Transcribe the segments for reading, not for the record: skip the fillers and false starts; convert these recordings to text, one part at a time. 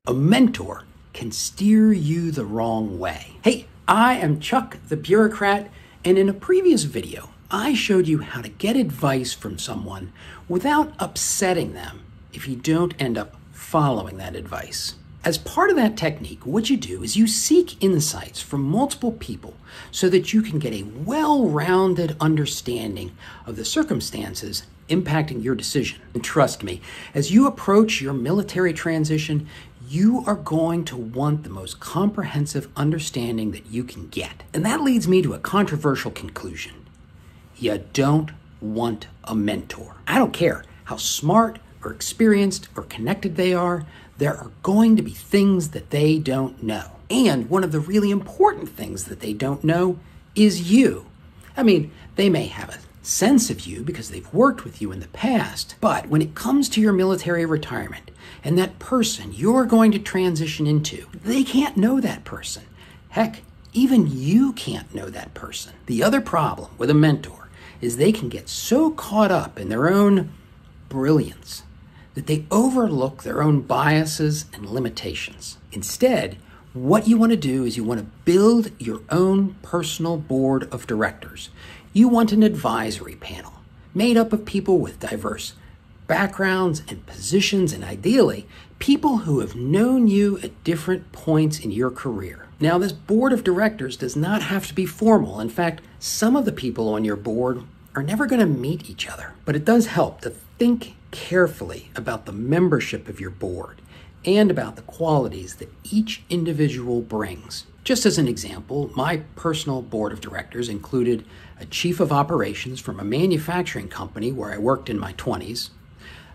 A mentor can steer you the wrong way. Hey, I am Chuck the Bureaucrat, and in a previous video, I showed you how to get advice from someone without upsetting them if you don't end up following that advice. As part of that technique, what you do is you seek insights from multiple people so that you can get a well-rounded understanding of the circumstances impacting your decision. And trust me, as you approach your military transition, you are going to want the most comprehensive understanding that you can get. And that leads me to a controversial conclusion. You don't want a mentor. I don't care how smart or experienced or connected they are, there are going to be things that they don't know. And one of the really important things that they don't know is you. I mean, they may have a sense of you because they've worked with you in the past, but when it comes to your military retirement and that person you're going to transition into, they can't know that person. Heck, even you can't know that person. The other problem with a mentor is they can get so caught up in their own brilliance that they overlook their own biases and limitations. Instead, what you want to do is you want to build your own personal board of directors. You want an advisory panel made up of people with diverse backgrounds and positions, and ideally, people who have known you at different points in your career. Now, this board of directors does not have to be formal. In fact, some of the people on your board are never going to meet each other. But it does help to think carefully about the membership of your board and about the qualities that each individual brings. Just as an example, my personal board of directors included a chief of operations from a manufacturing company where I worked in my 20s,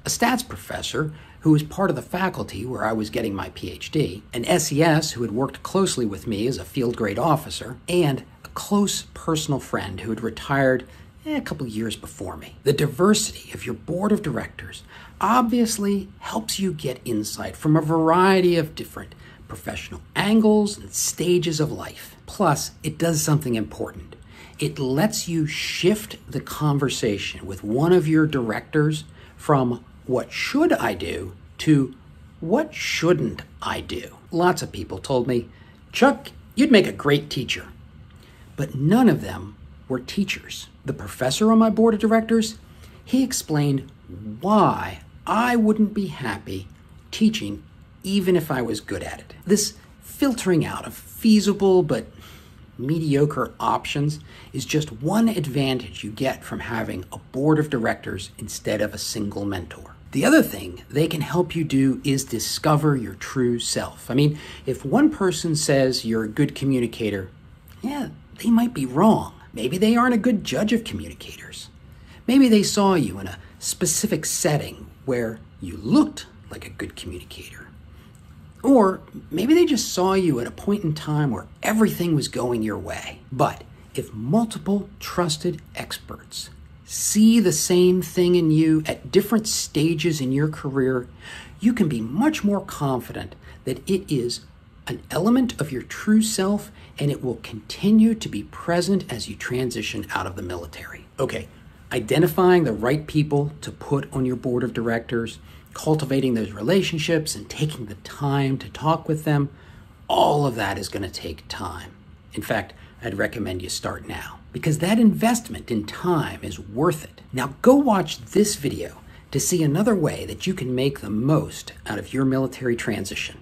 a stats professor who was part of the faculty where I was getting my PhD, an SES who had worked closely with me as a field grade officer, and a close personal friend who had retired a couple years before me. The diversity of your board of directors obviously helps you get insight from a variety of different professional angles and stages of life. Plus, it does something important. It lets you shift the conversation with one of your directors from what should I do to what shouldn't I do. Lots of people told me, Chuck, you'd make a great teacher. But none of them were teachers. The professor on my board of directors, he explained why I wouldn't be happy teaching even if I was good at it. This filtering out of feasible but mediocre options is just one advantage you get from having a board of directors instead of a single mentor. The other thing they can help you do is discover your true self. I mean, if one person says you're a good communicator, yeah, they might be wrong. Maybe they aren't a good judge of communicators. Maybe they saw you in a specific setting where you looked like a good communicator. Or maybe they just saw you at a point in time where everything was going your way. But if multiple trusted experts see the same thing in you at different stages in your career, you can be much more confident that it is an element of your true self, and it will continue to be present as you transition out of the military. Okay, identifying the right people to put on your board of directors, cultivating those relationships, and taking the time to talk with them, all of that is going to take time. In fact, I'd recommend you start now, because that investment in time is worth it. Now go watch this video to see another way that you can make the most out of your military transition.